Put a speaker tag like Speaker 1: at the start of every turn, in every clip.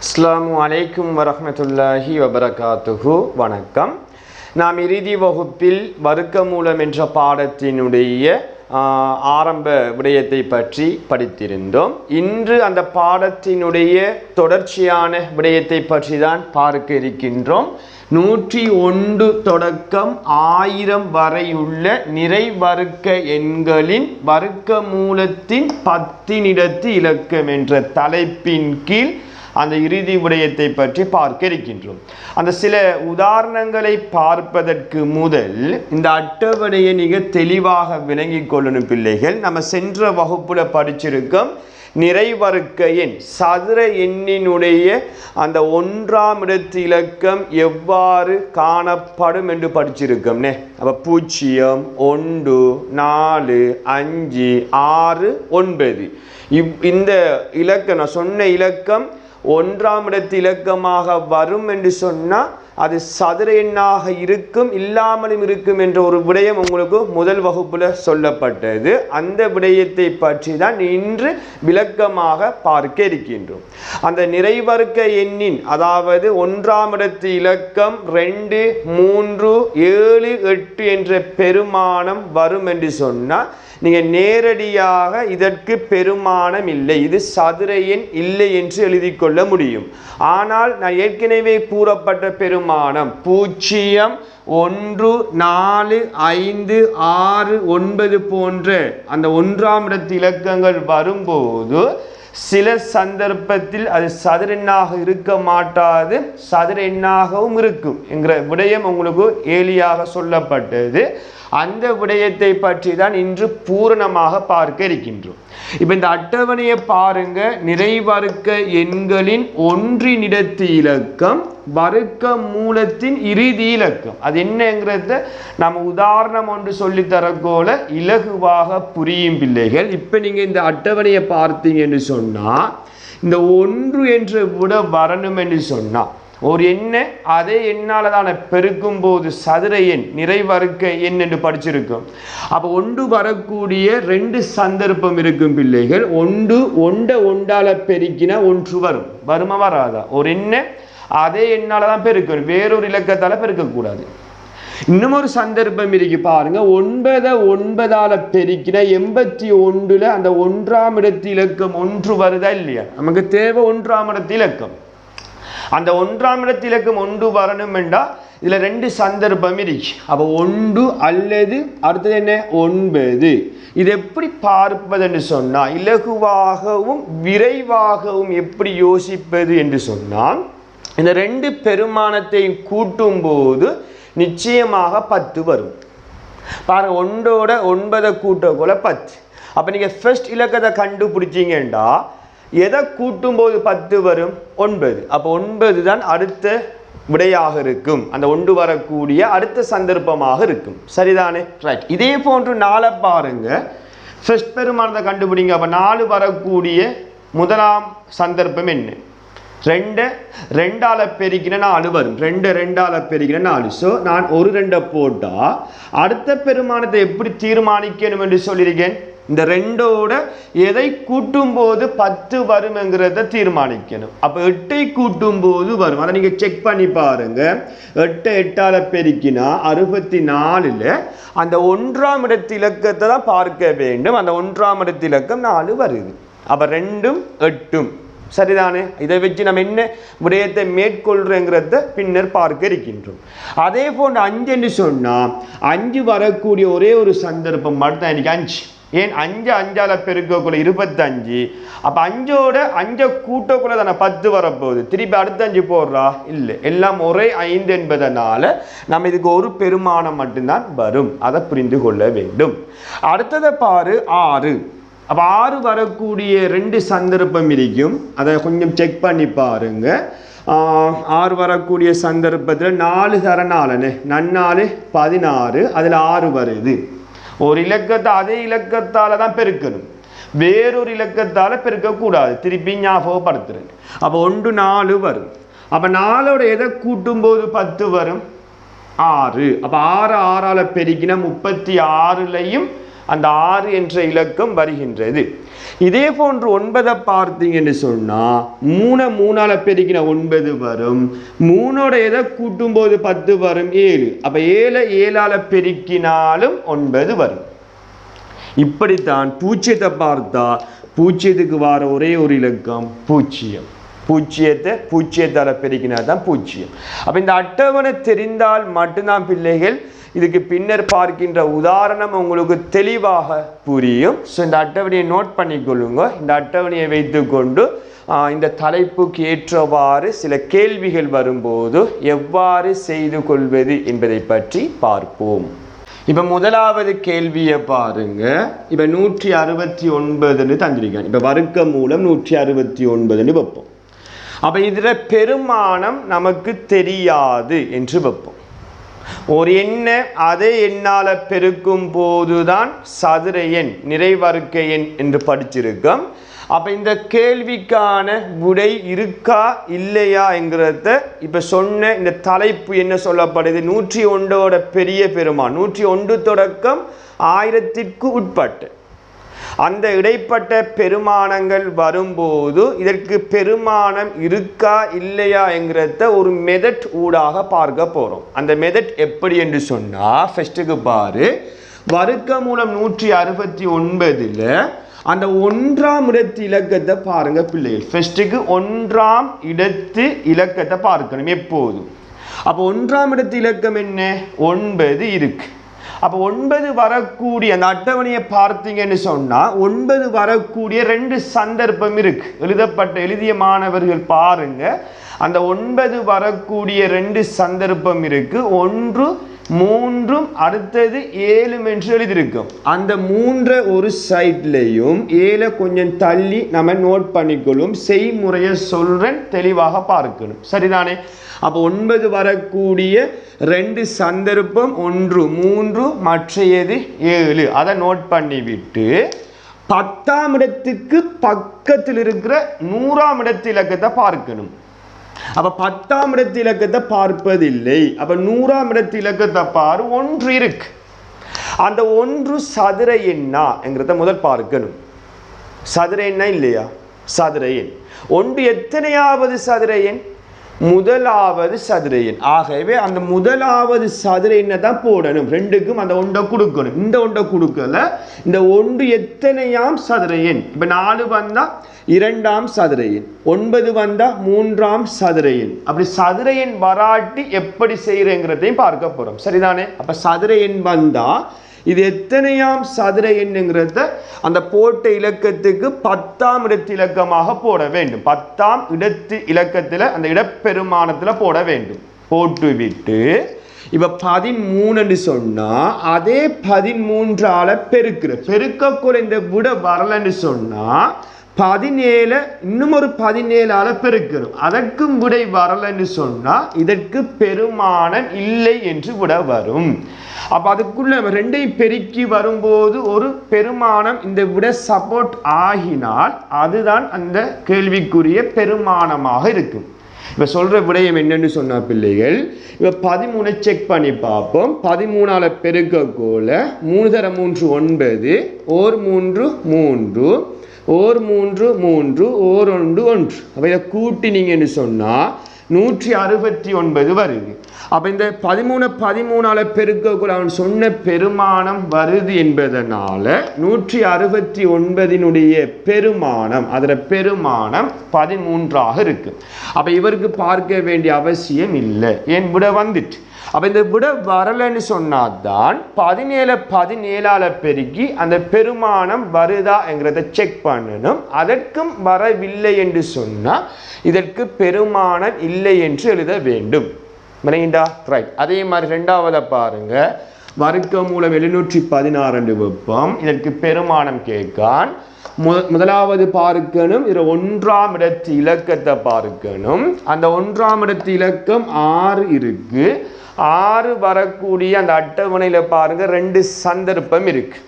Speaker 1: அஸ்ஸலாமு அலைக்கும் வரஹ்மத்துல்லாஹி வபரகாத்துஹு. வணக்கம். நாம் இறுதி வகுப்பில் வர்க்கமூலம் என்ற பாடத்தினுடைய ஆரம்ப விடயத்தை பற்றி படித்திருந்தோம். இன்று அந்த பாடத்தினுடைய தொடர்ச்சியான விடயத்தை பற்றி தான் பார்க்க இருக்கின்றோம். 101 தொடக்கம் 1000 வரையுள்ள நிறை வர்க்க எண்களின் வர்க்கமூலத்தின் 10 இலக்கம் என்ற தலைப்பின் கீழ் அந்த இறுதி விடயத்தை பற்றி பார்க்க இருக்கின்றோம். அந்த சில உதாரணங்களை பார்ப்பதற்கு முதல் இந்த அட்டவணையை மிக தெளிவாக விளங்கி கொள்ளணும் பிள்ளைகள். நம்ம சென்ற வகுப்புல படிச்சிருக்கோம் நிறைவர்க்க எண் சதுர எண்ணினுடைய அந்த 1ஆம் இடத்து இலக்கம் எவ்வாறு காணப்படும் என்று படிச்சிருக்கோம்னே. அப்ப 0 1 4 5 6 9 இந்த இலக்கம் நான் சொன்ன இலக்கம் 1ஆம் இடத்து இலக்கமாக வரும் என்று சொன்னால் அது சதுர எண்ணாக இருக்கும், இல்லாமலும் இருக்கும் என்ற ஒரு விடயம் உங்களுக்கு முதல் வகுப்புல சொல்லப்பட்டது. அந்த விடயத்தை பற்றி தான் இன்று விளக்கமாக பார்க்க இருக்கின்றோம். அந்த நிறைவர்க்க எண்ணின் அதாவது 1ஆம் இடத்து இலக்கம் 2 3 7 8 என்ற பெருமானம் வரும் என்று சொன்னால் நீங்கள் நேரடியாக இதற்கு பெருமானம் இல்லை, இது சதுர எண் இல்லை என்று எழுதி கொள்ள முடியும். ஆனால் நான் ஏற்கனவே கூறப்பட்ட பெருமானம் 0 1 4 5 6 9 போன்ற அந்த 1ஆம் இடத்து இலக்கங்கள் வரும்போது சில சந்தர்ப்பத்தில் அது சதுர எண்ணாக இருக்க மாட்டாது, சதுர எண்ணாகவும் இருக்கும் என்கிற விடயம் உங்களுக்கு ஏலியாக சொல்லப்பட்டது. அந்த விடயத்தை பற்றி தான் இன்று பூரணமாக பார்க்க இருக்கின்றோம். இப்போ இந்த அட்டவணையை பாருங்க. நிறைவர்க்க எண்களின் ஒன்றினிடத்து இலக்கம் வர்க்க மூலத்தின் இறுதி இலக்கம் அது என்னங்கிறத நம்ம உதாரணம் ஒன்று சொல்லித்தரக்கோல இலகுவாக புரியும் பிள்ளைகள். இப்போ நீங்கள் இந்த அட்டவணையை பார்த்தீங்கன்னு சொன்னால் இந்த 1 என்ற விட வரணும் என்று சொன்னால் ஒரு எண்ணை அதே எண்ணால் தான பெருக்கும் போது சதுர எண் நிறைவர்க்க எண் என்று படிச்சிருக்கும். அப்போ 1 வரக்கூடிய 2 சந்தர்ப்பம் இருக்கும் பிள்ளைகள். 1 ஒன்றால பெருக்கினா 1 வரும், வருமா வராதா? ஒரு எண்ணை அதே எண்ணால தான் பெருக்கணும், வேறொரு இலக்கத்தால பெருக்கக்கூடாது. இன்னும் ஒரு சந்தர்ப்பம் இருக்கு பாருங்க. 9 9ஆல பெருக்கினா 81ல அந்த 1ஆம் இடத்து இலக்கம் 1 வருதா இல்லையா? நமக்கு தேவை 1ஆம் இடத்து இலக்கம். அந்த 1ஆம் இடத்து இலக்கம் 1 வரணும் என்றால் இதுல 2 சந்தர்ப்பம் இருக்கு. அப்போ 1 அல்லது அடுத்தது என்ன 9. இது எப்படி பார்ப்பதுன்னு சொன்னா இலகுவாகவும் விரைவாகவும் எப்படி யோசிப்பது என்று சொன்னால் இந்த 2 பெருமானத்தை கூட்டும் போது நிச்சயமாக 10 வரும். பாருங்க, 1ஓட 9 கூட்டக்குள்ள 10. அப்ப நீங்க ஃபர்ஸ்ட் இலக்கத்தை கண்டுபிடிச்சீங்கன்னா எதை கூட்டும் போது 10 வரும்? 9. அப்போ 9 தான் அடுத்த விடையாக இருக்கும், அந்த 1 வரக்கூடிய அடுத்த சந்தர்ப்பமாக இருக்கும். சரிதானே? ரைட். இதே போன்று 4 பாருங்க. ஃபர்ஸ்ட் பெருமானத்தை கண்டுபிடிங்க. அப்போ 4 வரக்கூடிய முதலாம் சந்தர்ப்பம் என்ன? 2 2ஆல பெருக்கின 4 வரும். 2 2ஆல பெருக்கின 4. ஸோ நான் ஒரு 2 போட்டா அடுத்த பெருமானத்தை எப்படி தீர்மானிக்கணும் என்று சொல்லியிருக்கேன். இந்த 2ஓட எதை கூட்டும் போது 10 வரும்ங்கிறத தீர்மானிக்கணும். அப்போ 8ஐ கூட்டும் போது வரும். அதை நீங்க செக் பண்ணி பாருங்க. 8 8ஆல பெருக்கினா 64ல அந்த 1ஆம் இடத்து இலக்கத்தை தான் பார்க்க வேண்டும். அந்த 1ஆம் இடத்து இலக்கம் 4 வருது. அப்ப 2ம் 8ம் சரிதானே? இதை வச்சு நம்ம என்ன விடயத்தை மேற்கொள்றோங்கிறத பின்னர் பார்க்க இருக்கின்றோம். அதே போன்று 5 என்று சொன்னா 5 வரக்கூடிய ஒரே ஒரு சந்தர்ப்பம் மட்டும் இன்னைக்கு 5. ஏன் 5 5ஆல பெருக்கக்குள்ள 25. அப்ப 5ஓட 5 கூட்டக்குள்ள தானே 10 வரப்போகுது. திருப்பி அடுத்த 5 போடுறா இல்லை, எல்லாம் ஒரே 5 என்பதனால நம்ம இதுக்கு ஒரு பெருமானம் மட்டும்தான் வரும். அதை புரிந்து கொள்ள வேண்டும். அடுத்ததை பாரு 6. அப்போ 6 வரக்கூடிய 2 சந்தர்ப்பம் இருக்கும். அதை கொஞ்சம் செக் பண்ணி பாருங்க. 6 வரக்கூடிய சந்தர்ப்பத்தில் 4 தர 4 நன்னாலு 16. அதில் 6 வருது. ஒரு இலக்கத்தை அதே இலக்கத்தால தான் பெருக்கணும், வேறொரு இலக்கத்தால பெருக்கக்கூடாது. திருப்பி ஞாபகப்படுத்துறேன். அப்போ 1 4 வரும். அப்போ 4ஓட எதை கூட்டும் போது 10 வரும்? 6. அப்போ 6 6ஆல பெருக்கினா 36லையும் அந்த 6 என்ற இலக்கம் வருகின்றது. இதே போன்று 9 பார்த்தீங்கன்னு சொன்னால் 3 3ஆல் பெருக்கின 9 வரும். 3ஓட எதை கூட்டும் போது 10 வரும் 7. அப்போ 7 7ஆல் பெருக்கினாலும் 9 வரும். இப்படித்தான் பூஜ்ஜியத்தை பார்த்தா பூஜ்ஜியத்துக்கு வர ஒரே ஒரு இலக்கம் 0. பூஜ்ஜியத்தால் பெருக்கினா தான் 0. அப்போ இந்த அட்டவணை தெரிந்தால் மட்டும்தான் பிள்ளைகள் இதுக்கு பின்னர் பார்க்கின்ற உதாரணம் உங்களுக்கு தெளிவாக புரியும். ஸோ இந்த அட்டவணையை நோட் பண்ணிக்கொள்ளுங்க. இந்த அட்டவணையை வைத்துக்கொண்டு இந்த தலைப்புக்கு ஏற்றவாறு சில கேள்விகள் வரும்போது எவ்வாறு செய்து கொள்வது என்பதை பற்றி பார்ப்போம். இப்போ முதலாவது கேள்வியை பாருங்க. இப்போ 169 தந்திருக்காங்க. இப்போ வர்க்க மூலம் 169 வைப்போம். அப்போ இதில் பெருமானம் நமக்கு தெரியாது என்று வைப்போம். ஒரு எண்ணை அதே எண்ணால் பெருக்கும் போதுதான் சதுர எண் நிறைவர்க்க எண் என்று படிச்சிருக்கோம். அப்போ இந்த கேள்விக்கான விடை இருக்கா இல்லையா என்கிறத இப்போ சொன்ன இந்த தலைப்பு என்ன சொல்லப்படுது? 101ஓட பெரிய பெருமான் 101 தொடக்கம் 1000க்கு உட்பட்டு அந்த இடைப்பட்ட பெருமானங்கள் வரும்போது இதற்கு பெருமானம் இருக்கா இல்லையா என்கிறத ஒரு மெதட் ஊடாக பார்க்க போகிறோம். அந்த மெதட் எப்படி என்று சொன்னால், ஃபஸ்ட்டுக்கு பாரு, வர்க்க மூலம் 169ல் அந்த 1ஆம் இடத்து இலக்கத்தை பாருங்க பிள்ளைகள். ஃபஸ்ட்டுக்கு 1ஆம் இடத்து இலக்கத்தை பார்க்கணும் எப்போதும். அப்போ 1ஆம் இடத்து இலக்கம் என்ன? 9 இருக்கு. அப்போ 9 வரக்கூடிய அந்த அட்டவணையை பார்த்தீங்கன்னு சொன்னால் 9 வரக்கூடிய 2 சந்தர்ப்பம் இருக்கு. எழுதிய மாணவர்கள் பாருங்க. அந்த 9 வரக்கூடிய 2 சந்தர்ப்பம் இருக்கு. 1 3 அடுத்தது 7 என்று எழுதியிருக்கும். அந்த 3 ஒரு சைட்லையும் 7 கொஞ்சம் தள்ளி நம்ம நோட் பண்ணிக்கொள்ளும். செய்முறையை சொல்றேன், தெளிவாக பார்க்கணும். சரிதானே? அப்போ 9 வரக்கூடிய 2 சந்தர்ப்பம் 1 3 மற்றையது 7. அதை நோட் பண்ணிவிட்டு 10ஆம் இடத்துக்கு பக்கத்தில் இருக்கிற 100ஆம் இடத்து இலக்கத்தை பார்க்கணும். அப்ப 10ஆம் இடத்து இலக்கத்தை பார்ப்பதில்லை. அப்ப 100ஆம் இடத்து இலக்கத்தை பாரு. 1 இருக்கு. அந்த 1 சதுர எண்ணா என்கிறத முதல் பார்க்கணும். சதுர எண்ணா இல்லையா? சதுர எண். 1 எத்தனையாவது சதுர எண்? முதலாவது சதுர எண். ஆகவே அந்த முதலாவது சதுர எண்ணை தான் போடணும். 2க்கும் அந்த 1 கொடுக்கணும். இந்த 1 கொடுக்கல. இந்த 1 எத்தனையாம் சதுர எண்? இப்போ 4 வந்தா 2ஆம் சதுர எண், 9 வந்தா 3ஆம் சதுர எண். அப்படி சதுர எண் வராட்டி எப்படி செய்யறேங்கிறதையும் பார்க்க போறோம். சரிதானே? அப்ப சதுர எண் வந்தா இது எத்தனையாம் சதுர எண்ணுங்கிறத அந்த போட்ட இலக்கத்துக்கு 10ஆம் இடத்து இலக்கமாக போட வேண்டும். 10ஆம் இடத்து இலக்கத்தில் அந்த இடப்பெருமானத்தில் போட வேண்டும். போட்டு விட்டு இப்ப 13 சொன்னா அதே 13ஆல பெருக்கக்குள்ள இந்த விட வரலன்னு சொன்னா 17 இன்னும் ஒரு 17ஆல பெருக்கணும். அதற்கும் விடை வரலன்னு சொன்னா இதற்கு பெருமானம் இல்லை என்று விட வரும். அப்ப அதுக்குள்ள 2ஐயும் பெருக்கி வரும்போது ஒரு பெருமானம் இந்த விட சப்போர்ட் ஆகினால் அதுதான் அந்த கேள்விக்குரிய பெருமானமாக இருக்கும். இப்ப சொல்ற விடயம் என்னன்னு சொன்னா பிள்ளைகள், இப்ப 13 செக் பண்ணி பார்ப்போம். 13ஆல பெருக்கக்குள்ள 3 தர 3 9, ஓர் 3 3, ஓர் 3 3, ஓர் 1 1. அப்ப இதை கூட்டினீங்கன்னு சொன்னா 169 வருது. அப்ப இந்த 13ஆல பெருக்கக்குள்ள அவன் சொன்ன பெருமானம் வருது என்பதனால 169னுடைய பெருமானம், அதுல பெருமானம் 13ஆக இருக்கு. அப்ப இவருக்கு பார்க்க வேண்டிய அவசியம் இல்லை. ஏன் விட வந்துட்டு. அப்ப இந்த விட வரலன்னு சொன்னாதான் 17ஆல பெருக்கி அந்த பெருமானம் வருதா என்கிறத செக் பண்ணணும். அதற்கும் வரவில்லை என்று சொன்னா இதற்கு பெருமானம் இல்லை என்று எழுத வேண்டும். ரைட். அதே மாதிரி 2ஆவதை பாருங்க. வர்க்க மூலம் 716 வைப்போம். இதற்கு பெருமானம் கேட்கான். முதலாவது பார்க்கணும். இதுல 1ஆம் இடத்து இலக்கத்தை பார்க்கணும். அந்த 1ஆம் இடத்து இலக்கம் 6 இருக்கு. 6 வரக்கூடிய அந்த அட்டவணையில பாருங்க 2 சந்தர்ப்பம் இருக்கு.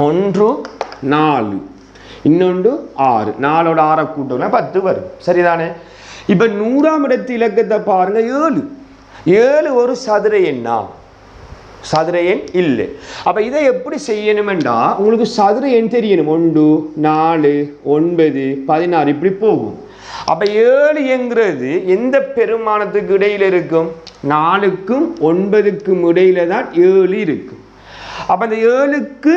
Speaker 1: 1 4, இன்னொன்று 6. 4ஓட 6 கூட்டம்னா 10 வரும். சரிதானே? இப்ப 100ஆம் இடத்து இலக்கத்தை பாருங்க 7. 7 ஒரு சதுர எண்ணா? சதுர எண் இல்லை. அப்போ இதை எப்படி செய்யணுமெண்டா உங்களுக்கு சதுர எண் தெரியணும். 1 4 9 16 இப்படி போகும். அப்போ 7 என்கிறது எந்த பெருமானத்துக்கு இடையில் இருக்கும்? 4க்கும் 9க்கும் இடையில தான் 7 இருக்கும். அப்போ அந்த 7க்கு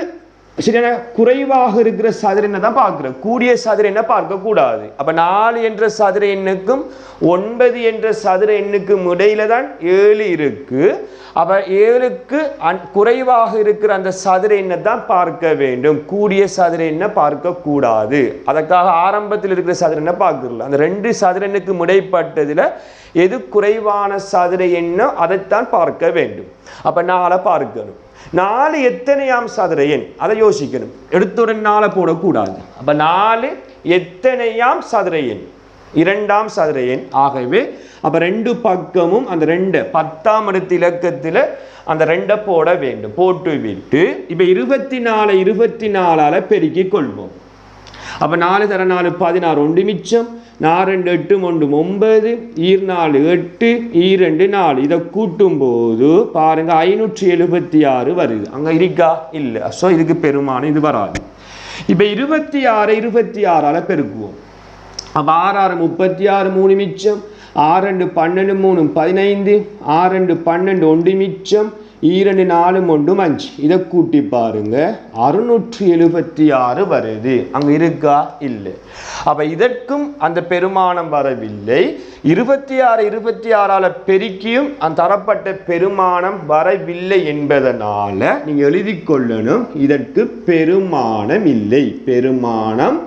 Speaker 1: சரியான குறைவாக இருக்கிற சதுர எண்ணை தான் பார்க்குறோம், கூடிய சதுர எண்ணை பார்க்கக்கூடாது. அப்போ 4 என்ற சதுர எண்ணுக்கும் 9 என்ற சதுர எண்ணுக்கும் இடையில தான் 7 இருக்கு. அப்போ 7க்கு குறைவாக இருக்கிற அந்த சதுர எண்ணை தான் பார்க்க வேண்டும், கூடிய சதுர எண்ணை பார்க்கக்கூடாது. அதற்காக ஆரம்பத்தில் இருக்கிற சதுர எண்ணை பார்க்கல. அந்த 2 சதுர எண்ணுக்கும் இடைப்பட்டதில் எது குறைவான சதுர எண்ணோ அதைத்தான் பார்க்க வேண்டும். அப்போ 4 பார்க்கணும். 4 எத்தனையாம் சதுர எண் அதை யோசிக்கணும். எடுத்துடன் 4 போடக்கூடாது. அப்போ 4 எத்தனையாம் சதுர எண்? 2ஆம் சதுர எண். ஆகவே அப்போ 2 பக்கமும் அந்த 2 10ஆம் இடத்து இலக்கத்தில் அந்த 2 போட வேண்டும். போட்டு விட்டு இப்போ 24 24ஆல் பெருக்கிக் கொள்வோம். அப்போ 4 தர 4 16 ஒன்று மிச்சம். 4 2 8 1 9 4 8 2 4 இதை கூட்டும் போது பாருங்க 576 வருது. அங்கே இருக்கா? இல்லை. ஸோ இதுக்கு பெருமானம் இது வராது. இப்போ 26 26ஆல் பெருக்குவோம். அப்போ 6 6 36 3 மிச்சம். 6 2 12 3 15 6 2 12 ஒன்று மிச்சம். 2 4 1 5 இதை கூட்டி பாருங்க 676 வருது. அங்க இருக்கா? இல்லை. அப்ப இதற்கும் அந்த பெருமானம் வரவில்லை. 26 26ஆல பெருக்கியும் அந்த தரப்பட்ட பெருமானம் வரவில்லை என்பதனால நீங்க எழுதி கொள்ளணும், இதற்கு பெருமானம் இல்லை, பெருமானம்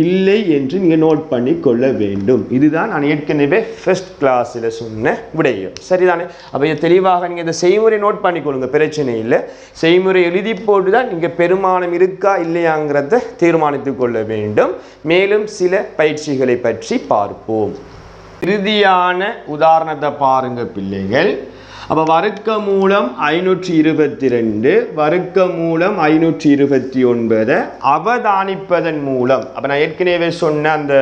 Speaker 1: இல்லை என்று நீங்க நோட் பண்ணி கொள்ள வேண்டும். இதுதான் நான் ஏற்கனவே ஃபர்ஸ்ட் கிளாஸில் சொன்ன விடயம். சரிதானே? அப்போ இதை தெளிவாக நீங்கள் இந்த செய்முறை நோட் பண்ணிக்கொள்ளுங்க, பிரச்சனை இல்லை. செய்முறை எழுதி போட்டு தான் நீங்கள் பெருமானம் இருக்கா இல்லையாங்கிறத தீர்மானித்து கொள்ள வேண்டும். மேலும் சில பயிற்சிகளை பற்றி பார்ப்போம். இறுதியான உதாரணத்தை பாருங்க பிள்ளைகள். அப்போ வர்க்க மூலம் 522 வர்க்க மூலம் 529 அவதானிப்பதன் மூலம், அப்போ நான் ஏற்கனவே சொன்ன அந்த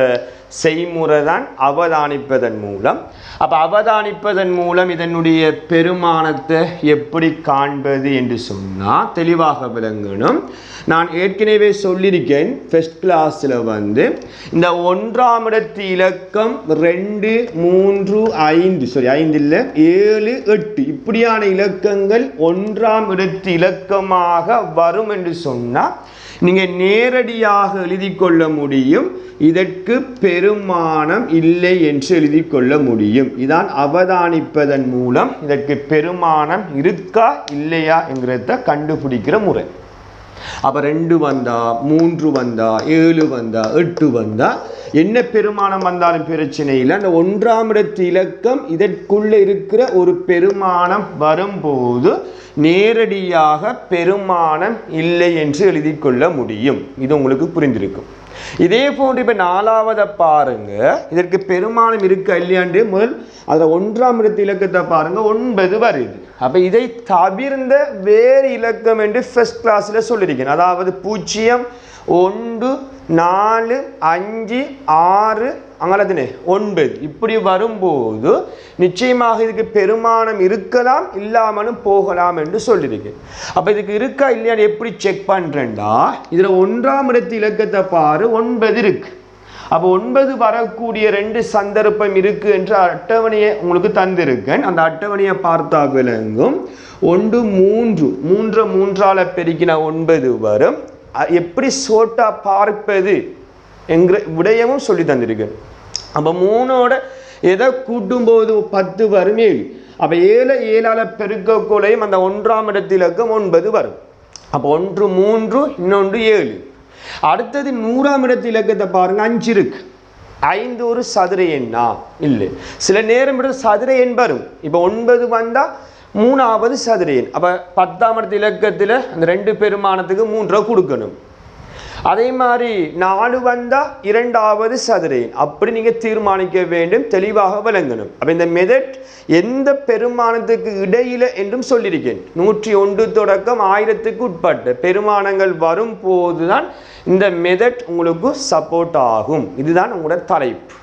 Speaker 1: செய்முறை தான் அவதானிப்பதன் மூலம். அப்போ அவதானிப்பதன் மூலம் இதனுடைய பெருமானத்தை எப்படி காண்பது என்று சொன்னால் தெளிவாக விளங்கணும். நான் ஏற்கனவே சொல்லியிருக்கேன் ஃபர்ஸ்ட் கிளாஸில் இந்த 1ஆம் இடத்து இலக்கம் 2 3 5 5 இல்லை 7 8 இப்படியான இலக்கங்கள் 1ஆம் இடத்து இலக்கமாக வரும் என்று சொன்னால் நீங்கள் நேரடியாக எழுதி கொள்ள முடியும், இதற்கு பெருமானம் இல்லை என்று எழுதி கொள்ள முடியும். இதான் அவதானிப்பதன் மூலம் இதற்கு பெருமானம் இருக்கா இல்லையா என்கிறத கண்டுபிடிக்கிற முறை. அப்போ 2 வந்தா 3 வந்தா 7 வந்தா 8 வந்தா என்ன பெருமானம் வந்தாலும் பிரச்சனை இல்லை. அந்த 1ஆம் இடத்து இலக்கம் இதற்குள்ள இருக்கிற ஒரு பெருமானம் வரும்போது நேரடியாக பெருமானம் இல்லை என்று எழுதி கொள்ள முடியும். இது உங்களுக்கு புரிந்திருக்கும். இதே போன்று இப்போ 4ஆவதை பாருங்க, இதற்கு பெருமானம் இருக்கா இல்லையாண்டு முதல் அதில் 1ஆம் இடத்து இலக்கத்தை பாருங்க 9 வருது. அப்போ இதை தவிர்ந்த வேறு இலக்கம் என்று ஃபர்ஸ்ட் கிளாஸில் சொல்லியிருக்கேன். அதாவது 0 1 4 5 6 அங்கே 9 இப்படி வரும்போது நிச்சயமாக இதுக்கு பெருமானம் இருக்கலாம் இல்லாமலும் போகலாம் என்று சொல்லியிருக்கேன். அப்போ இதுக்கு இருக்கா இல்லையான்னு எப்படி செக் பண்ணுறேன்டா, இதில் 1ஆம் இடத்து இலக்கத்தை பாரு 9 இருக்கு. அப்போ 9 வரக்கூடிய 2 சந்தர்ப்பம் இருக்கு என்ற அட்டவணையை உங்களுக்கு தந்திருக்கேன். அந்த அட்டவணையை பார்த்தா விளங்கும். 1 3 3ஆல் பெருக்கினா 9 வரும். எப்படி சோட்டா பார்ப்பது என்கிற விடயமும் சொல்லி தந்திருக்கேன். அப்போ 3ஓட எதை கூட்டும்போது 10 வரும் 7. அப்போ 7 7ஆல் பெருக்கக்குள்ளையும் அந்த 1ஆம் இடத்து இலக்கம் 9 வரும். அப்போ 1 3 இன்னொன்று 7. அடுத்தது 100ஆம் இடத்து இலக்கத்தை பாருங்க 5 இருக்கு. 5 ஒரு சதுர எண்ணா? இல்லை. சில நேரம் சதுர எண் வரும். இப்போ 9 வந்தால் 3ஆவது சதுர எண். அப்போ 10ஆம் இடத்து இலக்கத்தில் அந்த 2 பெருமானத்துக்கு 3 கொடுக்கணும். அதே மாதிரி 4 வந்தால் 2ஆவது சதுர எண். அப்படி நீங்கள் தீர்மானிக்க வேண்டும், தெளிவாக விளங்கணும். அப்போ இந்த மெதட் எந்த பெருமானத்துக்கு இடையில என்றும் சொல்லியிருக்கேன். 101 தொடக்கம் 1000க்கு உட்பட்ட பெருமானங்கள் வரும் போதுதான் இந்த மெதட் உங்களுக்கு சப்போர்ட் ஆகும். இதுதான் உங்களோட தலைப்பு.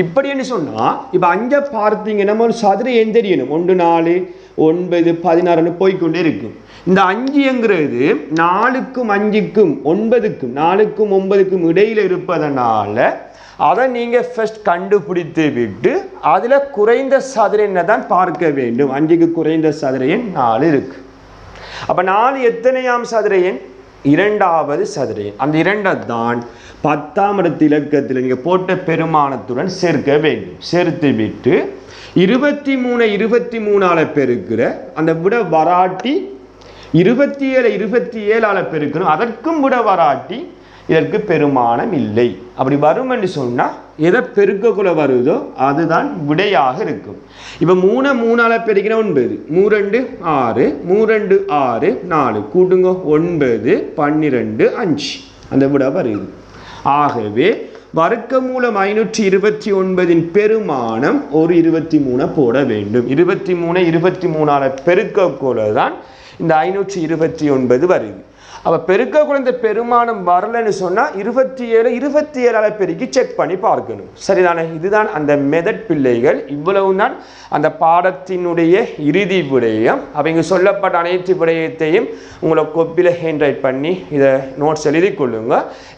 Speaker 1: இப்படின்னு சொன்னால் இப்போ 5 பார்த்தீங்கன்னா ஒரு சதுரம் ஏன் தெரியணும் 1 4 9 16 போய்கொண்டே இருக்கும். இந்த 5ங்கிறது 4க்கும் 5க்கும் 9க்கும் 4க்கும் 9க்கும் இடையில் இருப்பதனால அதை நீங்கள் ஃபர்ஸ்ட் கண்டுபிடித்து விட்டு அதில் குறைந்த சதுர எண்ணை தான் பார்க்க வேண்டும். 5க்கு குறைந்த சதுர எண் 4 இருக்கு. அப்போ 4 எத்தனையாம் சதுர எண்? 2வது சதுர எண். அந்த 2 தான் 10ஆம் இடத்து இலக்கத்தில் நீங்கள் போட்ட பெருமானத்துடன் சேர்க்க வேண்டும். சேர்த்து விட்டு 23 23ஆல் பெருக்கிற அந்த விட வராட்டி 27 27ஆல் பெருக்கணும். அதற்கும் விட வராட்டி இதற்கு பெருமானம் இல்லை. அப்படி வரும் என்று சொன்னால் எதை பெருக்கக்குள்ள வருதோ அதுதான் விடையாக இருக்கும். இப்போ 3 3ஆல் பெருக்கினா 9 3 2 6 3 2 6 4 கூட்டுங்க 9 12 5 அந்த விட வருது. ஆகவே வர்க்கமூலம் 529 பெருமானம் ஒரு 23 போட வேண்டும். 23 23ஆல் பெருக்கக்குள்ள தான் இந்த 529 வருது. அப்போ பெருக்கக்குள்ள இந்த பெருமானம் வரலன்னு சொன்னால் 27 27ஆல் பெருக்கி செக் பண்ணி பார்க்கணும். சரிதானே? இதுதான் அந்த மெதட் பிள்ளைகள். இவ்வளவு தான் அந்த பாடத்தினுடைய இறுதி விடயம். அவங்க சொல்லப்பட்ட அனைத்து விடயத்தையும் உங்களை கொப்பியில் ஹேண்ட் ரைட் பண்ணி இதை நோட்ஸ் எழுதி கொள்ளுங்க.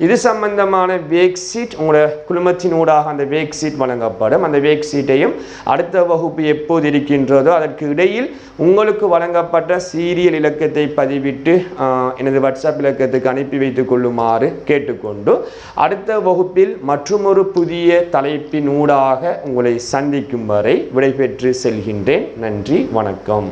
Speaker 1: இது சம்பந்தமான வேக் சீட் உங்களோட குழுமத்தினூடாக அந்த வேக் சீட் வழங்கப்படும். அந்த வேக் சீட்டையும் அடுத்த வகுப்பு எப்போது இருக்கின்றதோ அதற்கு இடையில் உங்களுக்கு வழங்கப்பட்ட சீரியல் இலக்கத்தை பதிவிட்டு எனது வாட்ஸ்அப் இலக்கத்துக்கு அனுப்பி வைத்துக் கொள்ளுமாறு கேட்டுக்கொண்டு அடுத்த வகுப்பில் மற்றொரு புதிய தலைப்பினூடாக உங்களை சந்திக்கும் வரை விடைபெற்று செல்கின்றேன். நன்றி, வணக்கம்.